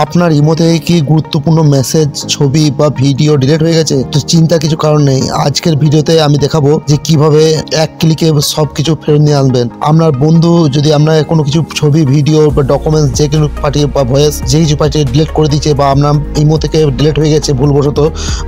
আপনার ইমোতে কি গুরুত্বপূর্ণ মেসেজ, ছবি বা ভিডিও ডিলিট হয়ে গেছে? তো চিন্তার কিছু কারণ নেই। আজকের ভিডিওতে আমি দেখাবো যে কিভাবে এক ক্লিকে সবকিছু ফেরত নিয়ে আনবেন। আপনার বন্ধু যদি আপনার কোনো কিছু ছবি, ভিডিও বা ডকুমেন্টস যে কিছু পাঠিয়ে বা ভয়েস যে কিছু পাঠিয়ে ডিলিট করে দিচ্ছে, বা আপনার ইমো থেকে ডিলিট হয়ে গেছে ভুলবশত,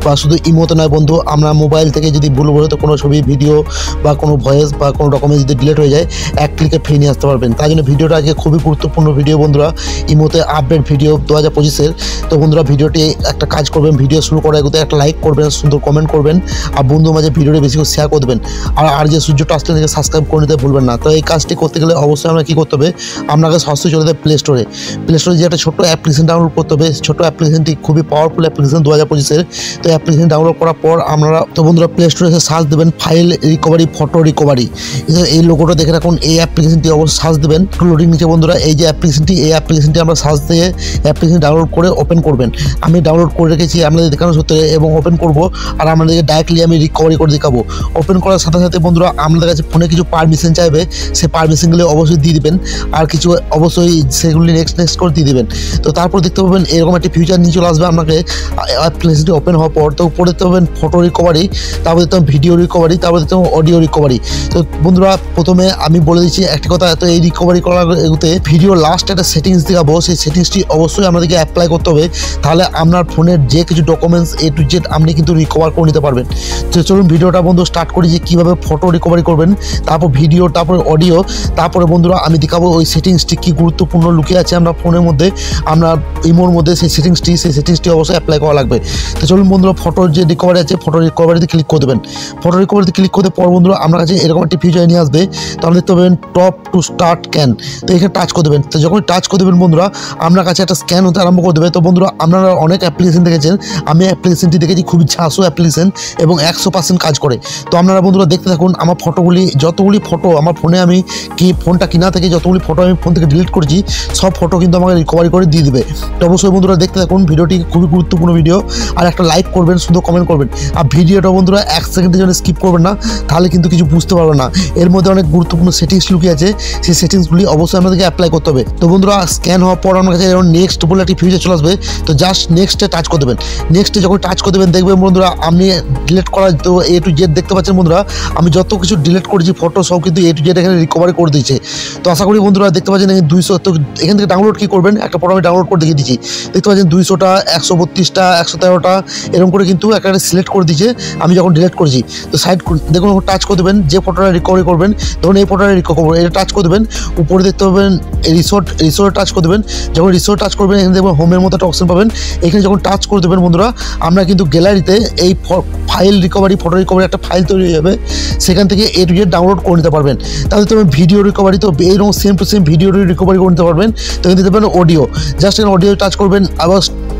বা শুধু ইমোতে নয় বন্ধু, আপনার মোবাইল থেকে যদি ভুলবশত কোনো ছবি, ভিডিও বা কোনো ভয়েস বা কোনো ডকুমেন্টস যদি ডিলিট হয়ে যায়, এক ক্লিকে ফিরে নিয়ে আসতে পারবেন। তাই জন্য ভিডিওটা আজকে খুবই গুরুত্বপূর্ণ ভিডিও বন্ধুরা, ইমোতে আপডেট ভিডিও 2025-এর। তো বন্ধুরা ভিডিওটি একটা কাজ করবেন, ভিডিও শুরু করার আগে একটা লাইক করবেন, সুন্দর কমেন্ট করবেন, আর বন্ধুর মাঝে ভিডিওটি বেশি করে শেয়ার করে দেবেন। আর যে সূর্যটা আসলে থেকে সাবস্ক্রাইব করে নিতে ভুলবেন না। তো এই কাজটি করতে গেলে অবশ্যই আমরা কী করতে হবে, আপনাকে সরাসরি চলে যাবে প্লে স্টোরে। প্লে স্টোরে যে একটা ছোট্ট অ্যাপ্লিকেশন ডাউনলোড করতে হবে। ছোট্ট অ্যাপ্লিকেশনটি খুবই পাওয়ারফুল অ্যাপ্লিকেশন 2025-এর। তো অ্যাপ্লিকেশন ডাউনলোড করার পর আপনারা তো বন্ধুরা প্লে স্টোরে এসে সার্চ দেবেন ফাইল রিকভারি, ফটো রিকভারি। এই লোগোটা দেখে রাখুন। এই অ্যাপ্লিকেশনটি অবশ্যই সার্চ দেবেন। লোডিং নিচে বন্ধুরা এই যে অ্যাপ্লিকেশনটি, এই অ্যাপ্লিকেশনটি আমরা সার্চ দিয়ে অ্যাপ্লিকেশন ডাউনলোড করে ওপেন করবেন। আমি ডাউনলোড করে রেখেছি আপনাদের দেখানোর সূত্রে, এবং ওপেন করব আর আপনাদেরকে ডাইরেক্টলি আমি রিকভারি করে দেখাবো। ওপেন করার সাথে সাথে বন্ধুরা আপনাদের কাছে ফোনে কিছু পারমিশন চাইবে, সেই পারমিশনগুলো অবশ্যই দিয়ে দিবেন, আর কিছু অবশ্যই সেগুলি নেক্সট করে দিয়ে দেবেন। তো তারপর দেখতে পাবেন এরকম একটি ফিউচার নিয়ে চলে আসবে আপনাকে অ্যাপ্লিকেশনটি ওপেন হওয়ার পর। তো উপরে দেখতে পাবেন ফটো রিকভারি, তারপর দেখতে পাবেন ভিডিও রিকভারি, তারপর দেখতে পাবেন অডিও রিকভারি। তো বন্ধুরা প্রথমে আমি বলে দিচ্ছি একটি কথা, তো এই রিকভারি করার এগুতে ভিডিও লাস্ট একটা সেটিংস দেখাবো, সেই সেটিংসটি অবশ্যই আমাদেরকে অ্যাপ্লাই করতে হবে। তাহলে আপনার ফোনের যে কিছু ডকুমেন্টস A to Z আপনি কিন্তু রিকভার করে নিতে পারবেন। তো চলুন ভিডিওটা বন্ধু স্টার্ট করি যে কীভাবে ফটো রিকভারি করবেন, তারপর ভিডিও, তারপর অডিও, তারপরে বন্ধুরা আমি দেখাবো ওই সেটিংসটি কী গুরুত্বপূর্ণ লুকিয়ে আছে আপনার ফোনের মধ্যে, আপনার ইমোর মধ্যে। সেই সেটিংসটি অবশ্যই অ্যাপ্লাই করা লাগবে। তো চলুন বন্ধুরা ফটোর যে রিকভারি আছে, ফটো রিকভারিতে ক্লিক করে দেবেন। ফটো রিকভারিতে ক্লিক করতে পর বন্ধুরা আপনার কাছে এরকম একটি ফিচার নিয়ে আসবে। তাহলে দেখতে পাবেন টপ টু স্টার্ট স্ক্যান। তো এখানে টাচ করে দেবেন। তো যখন টাচ করে দেবেন বন্ধুরা আপনার কাছে একটা স্ক্যান হতে আরম্ভ করে দেবে। তো বন্ধুরা আপনারা অনেক অ্যাপ্লিকেশন দেখেছেন, আমি অ্যাপ্লিকেশনটি দেখেছি খুবই ঝাঁসো অ্যাপ্লিকেশন এবং 100% কাজ করে। তো আপনারা বন্ধুরা দেখতে থাকুন আমার ফটোগুলি, যতগুলি ফটো আমার ফোনে আমি ফোনটা কিনা থেকে যতগুলি ফটো আমি ফোন থেকে ডিলিট করেছি, সব ফটো কিন্তু আমাকে রিকভারি করে দিয়ে দেবে। তো অবশ্যই বন্ধুরা দেখতে থাকুন, ভিডিওটি খুবই গুরুত্বপূর্ণ ভিডিও। আর একটা লাইক করবেন, শুধু কমেন্ট করবেন, আর ভিডিওটা বন্ধুরা 1 সেকেন্ডের জন্য স্কিপ করবেন না, তাহলে কিন্তু কিছু বুঝতে পারবেন না। এর মধ্যে অনেক গুরুত্বপূর্ণ সেটিংস লুকিয়ে আছে, সেই সেটিংসগুলি অবশ্যই আমাদেরকে অ্যাপ্লাই করতে হবে। তো বন্ধুরা স্ক্যান হওয়ার পর আমার কাছে এরকম নেক্সট বলে একটি ফিচার চলে আসবে। তো জাস্ট নেক্সটে টাচ করে দেবেন। নেক্সটে যখন টাচ করে দেবেন দেখবেন বন্ধুরা আপনি ডিলিট করা তো A to Z দেখতে পাচ্ছেন বন্ধুরা, আমি যত কিছু ডিলিট করেছি ফটো সব কিন্তু A to Z এখানে রিকভারি করে দিয়েছে। তো আশা করি বন্ধুরা দেখতে পাচ্ছেন 200। তো এখান থেকে ডাউনলোড কী করবেন, একটা ফটো আমি ডাউনলোড করে দেখিয়ে দিচ্ছি। দেখতে পাচ্ছেন 200টা, 132টা, 113টা এরকম করে কিন্তু একটা সিলেক্ট করে দিয়েছে আমি যখন ডিলিট করেছি। তো সাইড দেখুন টাচ করে দেবেন, যে ফটোটা রিকভারি করবেন, ধরুন এই ফটোটা রিকভারি করবেন, এটা টাচ করে দেবেন। উপরে দেখতে পাবেন রিসোর্ট টাচ করে দেবেন। যখন রিসোর্ট টাচ করবেন এখানে দেখবেন হোমের মতো একটা অপশন পাবেন। এখানে যখন টাচ করে দেবেন বন্ধুরা আমরা কিন্তু গ্যালারিতে এই ফাইল রিকভারি, ফটো রিকভারি একটা ফাইল তৈরি হয়ে যাবে, সেখান থেকে A to Z ডাউনলোড করে নিতে পারবেন। তাহলে তুমি ভিডিও রিকভারি, তো এইরকম same to same video recovery করে নিতে পারবেন। তো এখানে দিতে পারেন অডিও, জাস্ট এখানে অডিও টাচ করবেন, আবার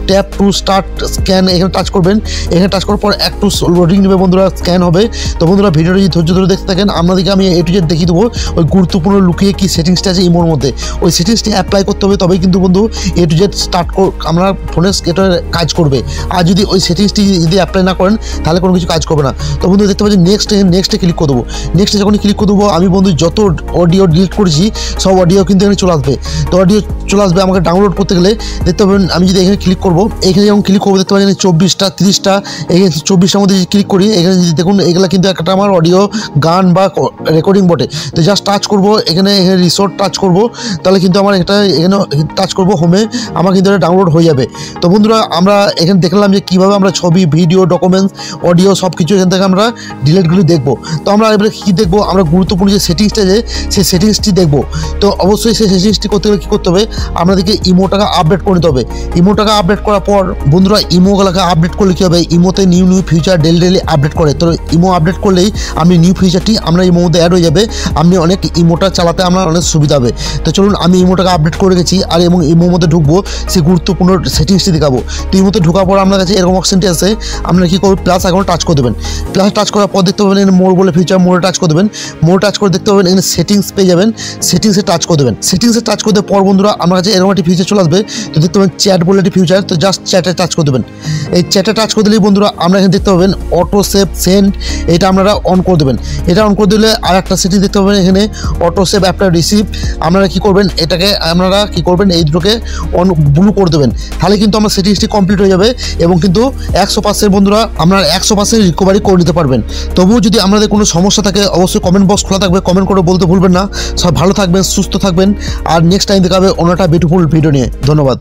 ট্যাপ টু স্টার্ট স্ক্যান এখানে টাচ করবেন। এখানে টাচ করার পর একটু লোডিং নেবে বন্ধুরা, স্ক্যান হবে। তো বন্ধুরা ভিডিওটা যদি ধৈর্য ধরে দেখতে থাকেন আপনাদেরকে আমি A to Z দেখিয়ে দেবো ওই গুরুত্বপূর্ণ লুকিয়ে কী সেটিংসটা আছে ইমোর মধ্যে। ওই সেটিংসটি অ্যাপ্লাই করতে হবে, তবেই কিন্তু বন্ধু A to Z স্টার্ট আমরা ফোনে এটা কাজ করবে। আর যদি ওই সেটিংসটি যদি অ্যাপ্লাই না করেন তাহলে কোনো কিছু কাজ করবে না। তো বন্ধু দেখতে পাচ্ছি নেক্সটে ক্লিক করে দেবো। নেক্সটে যখন ক্লিক করে দেবো আমি বন্ধু যত অডিও ডিলিট করেছি সব অডিও কিন্তু এখানে চলে আসবে। তো অডিও চলে আসবে আমাকে ডাউনলোড করতে গেলে দেখতে পাবেন আমি যদি এখানে ক্লিক করবো, এখানে যখন ক্লিক করবো দেখতে পাচ্ছেন 24টা, 30টা, এখানে 24টার মধ্যে যদি ক্লিক করি এখানে যদি দেখুন এগুলো কিন্তু একটা আমার অডিও, গান বা রেকর্ডিং বটে। তো জাস্ট টাচ করবো এখানে রিসোর্ট টাচ করবো, তাহলে কিন্তু আমার এটা এখানে টাচ করবো হোমে, আমার কিন্তু এটা ডাউনলোড হয়ে যাবে। তো বন্ধুরা আমরা এখানে দেখলাম যে কীভাবে আমরা ছবি, ভিডিও, ডকুমেন্টস, অডিও সব কিছু এখান থেকে আমরা ডিলিটগুলি দেখবো। তো আমরা এবারে কী দেখবো, আমরা গুরুত্বপূর্ণ যে সেটিংসটা যে সেই সেটিংসটি দেখবো। তো অবশ্যই সেই সেটিংসটি করতে গেলে কী করতে হবে, আমাদেরকে ইমোটাকে আপডেট করে নিতে হবে। ইমোটাকে আপডেট করার পর বন্ধুরা ইমোগুলোকে আপডেট করলে কী হবে, ইমোতে নিউ ফিচার ডেলি আপডেট করে। তো ইমো আপডেট করলেই আমি নিউ ফিচারটি আমরা ইমোর মধ্যে অ্যাড হয়ে যাবে, আপনি অনেক ইমোটা চালাতে আমার অনেক সুবিধা হবে। তো চলুন আমি ইমোটাকে আপডেট করে গেছি আর এবং ইমোর মধ্যে ঢুকবো, সেই গুরুত্বপূর্ণ সেটিংসটি দেখাবো। তো ইমোতে ঢোকার পর আপনার কাছে এরকম অপশনটি আছে, আপনারা কী করবেন প্লাস আইকনে টাচ করে দেবেন। প্লাস টাচ করার পর দেখতে পাবেন এখানে মোর বলে ফিচার, মোড়ে টাচ করে দেবেন। মোড়ে টাচ করে দেখতে পাবেন এখানে সেটিংস পেয়ে যাবেন, সেটিংসে টাচ করে দেবেন। সেটিংসে টাচ করতে পর বন্ধুরা আমার কাছে এরকম একটি ফিচার চলে আসবে। তো দেখতে পাবেন চ্যাট বলে একটি ফিচার। তো জাস্ট চ্যাটে টাচ করে দেবেন। এই চ্যাটে টাচ করে দিলেই বন্ধুরা আমরা এখানে দেখতে পাবেন অটো সেভ সেন্ড, এটা আপনারা অন করে দেবেন। এটা অন করে দিলে আর একটা সেটিং দেখতে পাবেন এখানে অটো সেভ আফটার রিসিভ। আপনারা কি করবেন, এটাকে আপনারা কি করবেন, এই দুটোকে অন ব্লু করে দেবেন, তাহলে কিন্তু আমার সেটিংসটি কমপ্লিট হয়ে যাবে এবং কিন্তু 100% বন্ধুরা আপনারা 100% রিকভারি করে নিতে পারবেন। তবুও যদি আপনাদের কোনো সমস্যা থাকে অবশ্যই কমেন্ট বক্স খোলা থাকবে, কমেন্ট করে বলতে ভুলবেন না। সব ভালো থাকবেন, সুস্থ থাকবেন, আর নেক্সট টাইম দেখা হবে অন্য একটা বিউটিফুল ভিডিও নিয়ে। ধন্যবাদ।